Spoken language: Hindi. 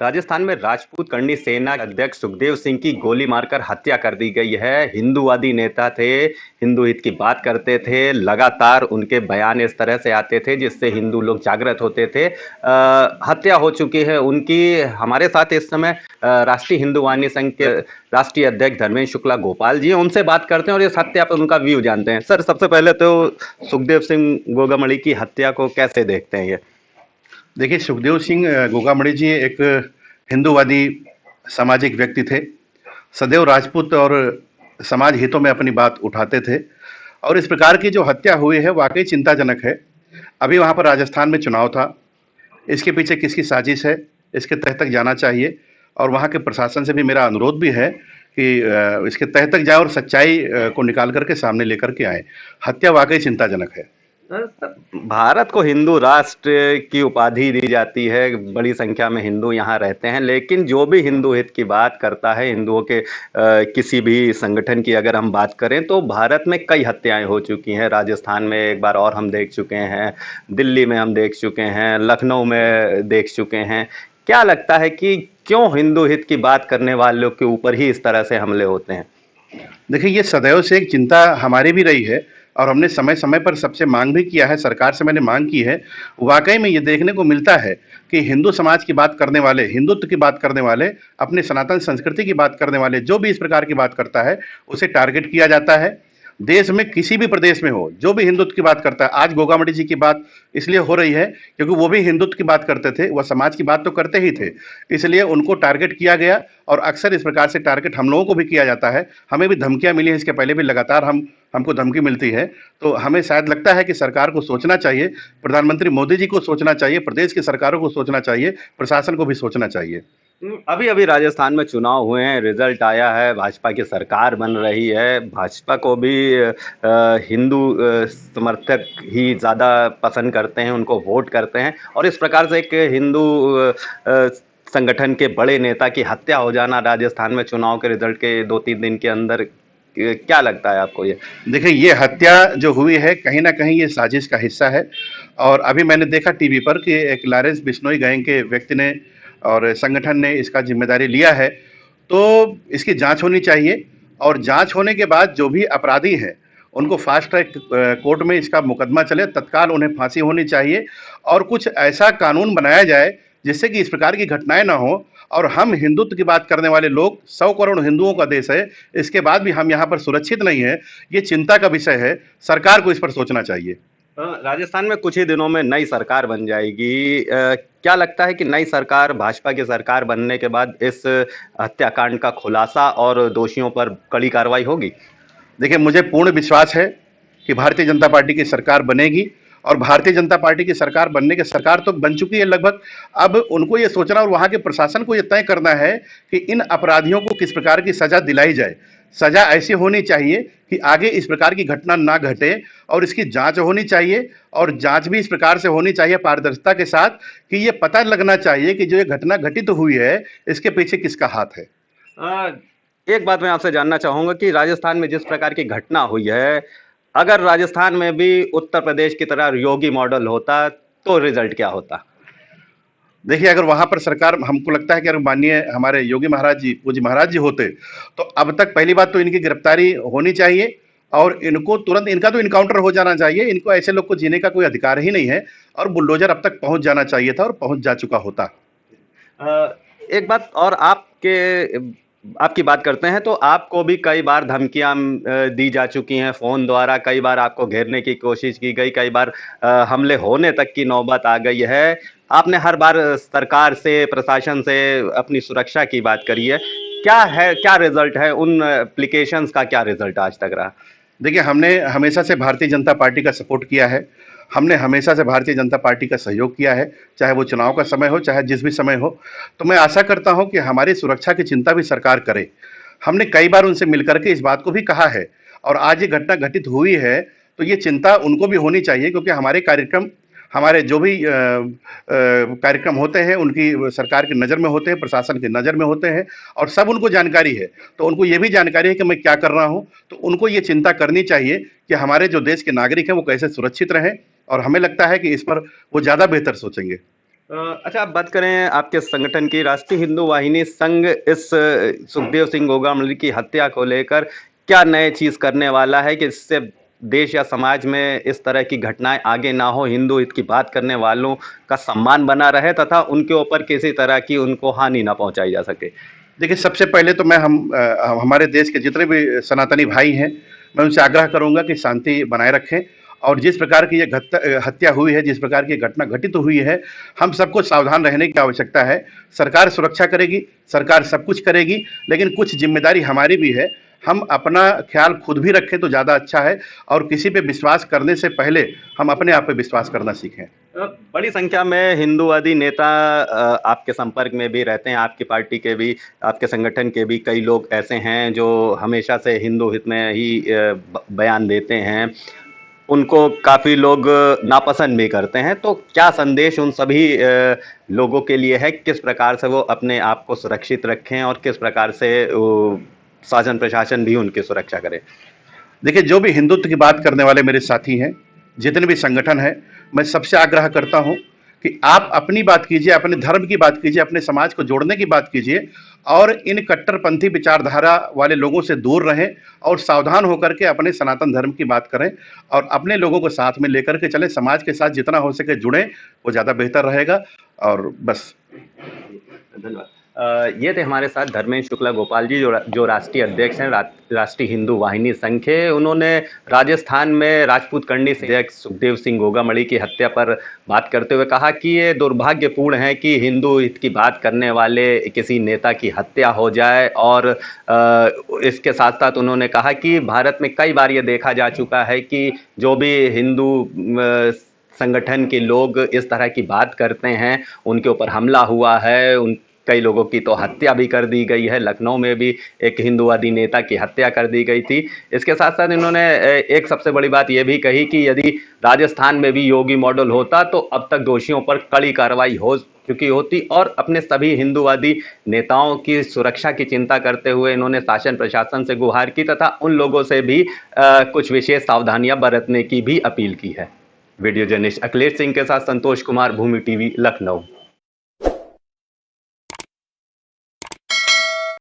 राजस्थान में राजपूत करनी सेना के अध्यक्ष सुखदेव सिंह की गोली मारकर हत्या कर दी गई है। हिंदूवादी नेता थे, हिंदू हित की बात करते थे, लगातार उनके बयान इस तरह से आते थे जिससे हिंदू लोग जागृत होते थे। हत्या हो चुकी है उनकी। हमारे साथ इस समय राष्ट्रीय हिंदू वाहिनी संघ के राष्ट्रीय अध्यक्ष धर्मेंद्र शुक्ला गोपाल जी हैं, उनसे बात करते हैं और इस हत्या पर उनका व्यू जानते हैं। सर, सबसे पहले तो सुखदेव सिंह गोगामणि की हत्या को कैसे देखते हैं? ये देखिए, सुखदेव सिंह गोगामणि जी एक हिंदूवादी सामाजिक व्यक्ति थे। सदैव राजपूत और समाज हितों में अपनी बात उठाते थे और इस प्रकार की जो हत्या हुई है वाकई चिंताजनक है। अभी वहाँ पर राजस्थान में चुनाव था, इसके पीछे किसकी साजिश है, इसके तह तक जाना चाहिए और वहाँ के प्रशासन से भी मेरा अनुरोध भी है कि इसके तह तक जाए और सच्चाई को निकाल करके सामने लेकर के आए। हत्या वाकई चिंताजनक है। भारत को हिंदू राष्ट्र की उपाधि दी जाती है, बड़ी संख्या में हिंदू यहाँ रहते हैं, लेकिन जो भी हिंदू हित की बात करता है, हिंदुओं के किसी भी संगठन की अगर हम बात करें तो भारत में कई हत्याएं हो चुकी हैं। राजस्थान में एक बार और हम देख चुके हैं, दिल्ली में हम देख चुके हैं, लखनऊ में देख चुके हैं। क्या लगता है कि क्यों हिंदू हित की बात करने वालों के ऊपर ही इस तरह से हमले होते हैं? देखिए, ये सदैव से एक चिंता हमारी भी रही है और हमने समय समय पर सबसे मांग भी किया है, सरकार से मैंने मांग की है। वाकई में ये देखने को मिलता है कि हिंदू समाज की बात करने वाले, हिंदुत्व की बात करने वाले, अपने सनातन संस्कृति की बात करने वाले, जो भी इस प्रकार की बात करता है उसे टारगेट किया जाता है। देश में किसी भी प्रदेश में हो, जो भी हिंदुत्व की बात करता है, आज गोगामणि जी की बात इसलिए हो रही है क्योंकि वो भी हिंदुत्व की बात करते थे, वह समाज की बात तो करते ही थे, इसलिए उनको टारगेट किया गया और अक्सर इस प्रकार से टारगेट हम लोगों को भी किया जाता है। हमें भी धमकियां मिली हैं, इसके पहले भी लगातार हमको धमकी मिलती है। तो हमें शायद लगता है कि सरकार को सोचना चाहिए, प्रधानमंत्री मोदी जी को सोचना चाहिए, प्रदेश की सरकारों को सोचना चाहिए, प्रशासन को भी सोचना चाहिए। अभी अभी राजस्थान में चुनाव हुए हैं, रिजल्ट आया है, भाजपा की सरकार बन रही है। भाजपा को भी हिंदू समर्थक ही ज़्यादा पसंद करते हैं, उनको वोट करते हैं और इस प्रकार से एक हिंदू संगठन के बड़े नेता की हत्या हो जाना राजस्थान में चुनाव के रिजल्ट के 2-3 दिन के अंदर, क्या लगता है आपको ये? देखिए, ये हत्या जो हुई है कहीं न कहीं ये साजिश का हिस्सा है और अभी मैंने देखा टीवी पर कि एक लॉरेंस बिश्नोई गैंग के व्यक्ति ने और संगठन ने इसका जिम्मेदारी लिया है। तो इसकी जांच होनी चाहिए और जांच होने के बाद जो भी अपराधी हैं उनको फास्ट ट्रैक कोर्ट में इसका मुकदमा चले, तत्काल उन्हें फांसी होनी चाहिए और कुछ ऐसा कानून बनाया जाए जिससे कि इस प्रकार की घटनाएं ना हो। और हम हिंदुत्व की बात करने वाले लोग, 100 करोड़ हिंदुओं का देश है, इसके बाद भी हम यहाँ पर सुरक्षित नहीं है, ये चिंता का विषय है। सरकार को इस पर सोचना चाहिए। राजस्थान में कुछ ही दिनों में नई सरकार बन जाएगी। क्या लगता है कि नई सरकार, भाजपा की सरकार बनने के बाद इस हत्याकांड का खुलासा और दोषियों पर कड़ी कार्रवाई होगी? देखिए, मुझे पूर्ण विश्वास है कि भारतीय जनता पार्टी की सरकार बनेगी और भारतीय जनता पार्टी की सरकार बनने के, सरकार तो बन चुकी है लगभग। अब उनको ये सोचना और वहाँ के प्रशासन को ये तय करना है कि इन अपराधियों को किस प्रकार की सज़ा दिलाई जाए। सज़ा ऐसी होनी चाहिए कि आगे इस प्रकार की घटना ना घटे और इसकी जांच होनी चाहिए और जांच भी इस प्रकार से होनी चाहिए पारदर्शिता के साथ कि ये पता लगना चाहिए कि जो ये घटना घटित हुई है इसके पीछे किसका हाथ है। एक बात मैं आपसे जानना चाहूँगा कि राजस्थान में जिस प्रकार की घटना हुई है, अगर राजस्थान में भी उत्तर प्रदेश की तरह योगी मॉडल होता तो रिजल्ट क्या होता? देखिए, अगर वहाँ पर सरकार, हमको लगता है कि अगर माननीय हमारे योगी महाराज जी, पूज्य महाराज जी होते तो अब तक पहली बात तो इनकी गिरफ्तारी होनी चाहिए और इनको तुरंत, इनका तो इनकाउंटर हो जाना चाहिए। इनको ऐसे लोग को जीने का कोई अधिकार ही नहीं है और बुलडोजर अब तक पहुंच जाना चाहिए था और पहुंच जा चुका होता। एक बात और, आपकी बात करते हैं तो आपको भी कई बार धमकियां दी जा चुकी हैं फ़ोन द्वारा, कई बार आपको घेरने की कोशिश की गई, कई बार हमले होने तक की नौबत आ गई है। आपने हर बार सरकार से, प्रशासन से अपनी सुरक्षा की बात करी है। क्या है, क्या रिजल्ट है उन एप्लीकेशंस का, क्या रिजल्ट आज तक रहा? देखिए, हमने हमेशा से भारतीय जनता पार्टी का सपोर्ट किया है, हमने हमेशा से भारतीय जनता पार्टी का सहयोग किया है, चाहे वो चुनाव का समय हो, चाहे जिस भी समय हो। तो मैं आशा करता हूं कि हमारी सुरक्षा की चिंता भी सरकार करे। हमने कई बार उनसे मिलकर के इस बात को भी कहा है और आज ये घटना घटित हुई है तो ये चिंता उनको भी होनी चाहिए क्योंकि हमारे कार्यक्रम, हमारे जो भी कार्यक्रम होते हैं उनकी सरकार की नज़र में होते हैं, प्रशासन की नज़र में होते हैं और सब उनको जानकारी है। तो उनको ये भी जानकारी है कि मैं क्या कर रहा हूँ, तो उनको ये चिंता करनी चाहिए कि हमारे जो देश के नागरिक हैं वो कैसे सुरक्षित रहें और हमें लगता है कि इस पर वो ज़्यादा बेहतर सोचेंगे। अच्छा, आप बात करें आपके संगठन की, राष्ट्रीय हिंदू वाहिनी संघ इस सुखदेव सिंह गोगामली की हत्या को लेकर क्या नए चीज करने वाला है कि इससे देश या समाज में इस तरह की घटनाएं आगे ना हो, हिंदू हित की बात करने वालों का सम्मान बना रहे तथा उनके ऊपर किसी तरह की उनको हानि ना पहुंचाई जा सके? देखिए, सबसे पहले तो मैं हमारे देश के जितने भी सनातनी भाई हैं, मैं उनसे आग्रह करूँगा कि शांति बनाए रखें और जिस प्रकार की ये हत्या हुई है, जिस प्रकार की घटना घटित हुई है, हम सबको सावधान रहने की आवश्यकता है। सरकार सुरक्षा करेगी, सरकार सब कुछ करेगी, लेकिन कुछ ज़िम्मेदारी हमारी भी है। हम अपना ख़्याल खुद भी रखें तो ज़्यादा अच्छा है और किसी पे विश्वास करने से पहले हम अपने आप पे विश्वास करना सीखें। बड़ी संख्या में हिंदूवादी नेता आपके संपर्क में भी रहते हैं, आपकी पार्टी के भी, आपके संगठन के भी कई लोग ऐसे हैं जो हमेशा से हिंदू हित में ही बयान देते हैं। उनको काफ़ी लोग नापसंद भी करते हैं, तो क्या संदेश उन सभी लोगों के लिए है, किस प्रकार से वो अपने आप को सुरक्षित रखें और किस प्रकार से शासन प्रशासन भी उनकी सुरक्षा करे? देखिए, जो भी हिंदुत्व की बात करने वाले मेरे साथी हैं, जितने भी संगठन हैं, मैं सबसे आग्रह करता हूं कि आप अपनी बात कीजिए, अपने धर्म की बात कीजिए, अपने समाज को जोड़ने की बात कीजिए और इन कट्टरपंथी विचारधारा वाले लोगों से दूर रहें और सावधान होकर के अपने सनातन धर्म की बात करें और अपने लोगों को साथ में लेकर के चलें। समाज के साथ जितना हो सके जुड़ें, वो ज़्यादा बेहतर रहेगा और बस। धन्यवाद। ये थे हमारे साथ धर्मेंद्र शुक्ला गोपाल जी, जो राष्ट्रीय अध्यक्ष हैं राष्ट्रीय हिंदू वाहिनी संघ के। उन्होंने राजस्थान में राजपूत करनी से अध्यक्ष सुखदेव सिंह गोगामली की हत्या पर बात करते हुए कहा कि ये दुर्भाग्यपूर्ण है कि हिंदू हित की बात करने वाले किसी नेता की हत्या हो जाए। और इसके साथ साथ उन्होंने कहा कि भारत में कई बार ये देखा जा चुका है कि जो भी हिंदू संगठन के लोग इस तरह की बात करते हैं, उनके ऊपर हमला हुआ है, उन कई लोगों की तो हत्या भी कर दी गई है। लखनऊ में भी एक हिंदूवादी नेता की हत्या कर दी गई थी। इसके साथ साथ इन्होंने एक सबसे बड़ी बात यह भी कही कि यदि राजस्थान में भी योगी मॉडल होता तो अब तक दोषियों पर कड़ी कार्रवाई हो चुकी होती। और अपने सभी हिंदूवादी नेताओं की सुरक्षा की चिंता करते हुए इन्होंने शासन प्रशासन से गुहार की तथा उन लोगों से भी कुछ विशेष सावधानियां बरतने की भी अपील की है। वीडियो जर्नलिस्ट अखिलेश सिंह के साथ संतोष कुमार, भूमि टीवी, लखनऊ।